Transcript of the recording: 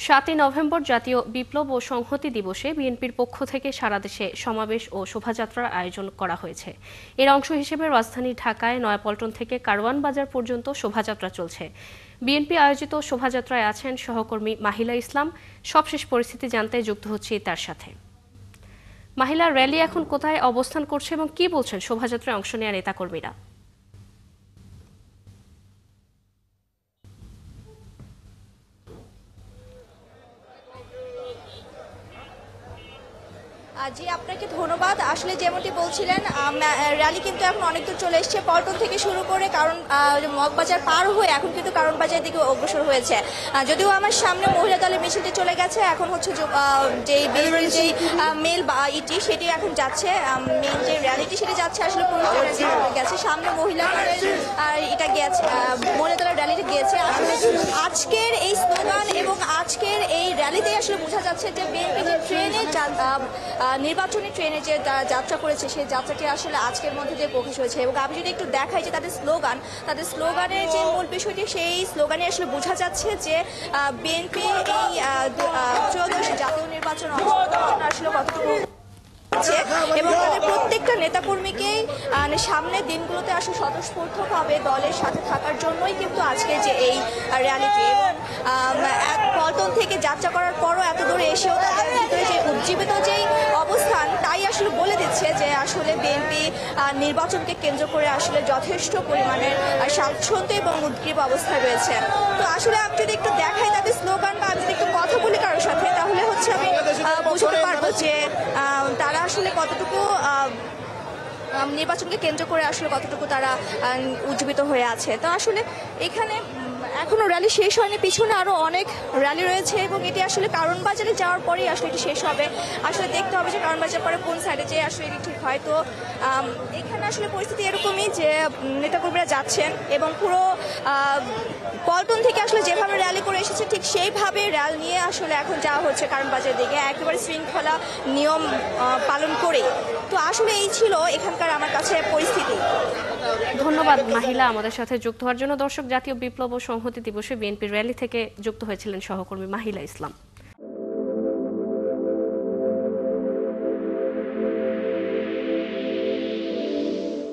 7ই November জাতীয় বিপ্লব ও সংহতি দিবসে বিএনপির পক্ষ থেকে সারা দেশে সমাবেশ ও শোভাযাত্রার আয়োজন করা হয়েছে। এর অংশ হিসেবে রাজধানী ঢাকায় নয়াপল্টন থেকে কারওয়ান বাজার পর্যন্ত শোভাযাত্রা চলছে। বিএনপি আয়োজিত শোভাযাত্রায় আছেন সহকর্মী মাহিলা ইসলাম। সবশেষ পরিস্থিতি জানতে যুক্ত হচ্ছি তার সাথে। মাহিলা, র্যালি এখন কোথায় অবস্থান করছে এবং কি বলছেন শোভাযাত্রায় অংশ নেওয়া নেতাকর্মীরা? জি, আপনাকে ধন্যবাদ। আসলে যেমনটি বলছিলেন, র্যালি কিন্তু এখন অনেক দূর চলে এসেছে। পল্টন থেকে শুরু করে কারণ মগবাজার পার হয়ে এখন কিন্তু কারণ বাজারের দিকে অগ্রসর হয়েছে। যদিও আমার সামনে মহিলা দলের মিছিলটি চলে গেছে, এখন হচ্ছে যেই মেল বা ইটি সেটি এখন যাচ্ছে, মেন যে র্যালিটি সেটি যাচ্ছে আসলে গেছে। সামনে মহিলা এটা গিয়েছে, মহিলা দলের র্যালিটি গিয়েছে। আসলে আজকের এই স্লোগান এবং আজকের এই র্যালিতে আসলে বোঝা যাচ্ছে যে বিএনপি যে ট্রেনে নির্বাচনী ট্রেনে যে যাত্রা করেছে সেই যাত্রাটি আসলে আজকের মধ্যে দিয়ে প্রকাশ হয়েছে। এবং আমি যদি একটু দেখাই যে তাদের স্লোগানের যে মূল বিষয়টি, সেই স্লোগানে আসলে বোঝা যাচ্ছে যে বিএনপি এই 13শ জাতীয় নির্বাচন আসলে কতটুকু এবং তাদের প্রত্যেকটা নেতাকর্মীকেই সামনের দিনগুলোতে আসলে স্বতঃস্ফূর্তভাবে দলের সাথে থাকার জন্যই কিন্তু আজকে যে এই র্যালিটি। পল্টন থেকে যাত্রা করার পরও এত দূরে এসেও তাদের ভিতরে যে উজ্জীবিত যেই অবস্থান, তাই আসলে বলে দিচ্ছে যে আসলে বিএনপি নির্বাচনকে কেন্দ্র করে আসলে যথেষ্ট পরিমাণের স্বাচ্ছন্দ্য এবং উদ্গ্রীব অবস্থায় রয়েছে। তো আসলে আমি যদি একটু দেখাই তাদের স্লোগান বা আমি যদি একটু কথা বলি কারোর সাথে, তাহলে হচ্ছে আমি বুঝতে পারবো যে তারা আসলে কতটুকু নির্বাচনকে কেন্দ্র করে আসলে কতটুকু তারা উজ্জীবিত হয়ে আছে। তো আসলে এখানে এখনো র্যালি শেষ হয়নি, পিছনে আরো অনেক র্যালি রয়েছে এবং এটি আসলে কারণ বাজারে যাওয়ার পরেই আসলে এটি শেষ হবে। আসলে দেখতে হবে যে কারণ বাজার পরে কোন সাইডে যে আসলে এটি ঠিক হয়। তো এখানে আসলে পরিস্থিতি এরকমই যে নেতাকর্মীরা যাচ্ছেন এবং পুরো পল্টন থেকে আসলে যেভাবে র্যালি করে এসেছে ঠিক সেইভাবে র্যালি নিয়ে আসলে এখন যাওয়া হচ্ছে কারণ বাজারের দিকে, একেবারে শৃঙ্খলা নিয়ম পালন করে। তো আসলে এই ছিল এখানকার আমার কাছে পরিস্থিতি। ধন্যবাদ মাহিলা আমাদের সাথে যুক্ত হওয়ার জন্য। দর্শক, জাতীয় বিপ্লব ও সংহতি দিবসে বিএনপি র্যালি থেকে যুক্ত হয়েছিলেন সহকর্মী মাহিলা ইসলাম।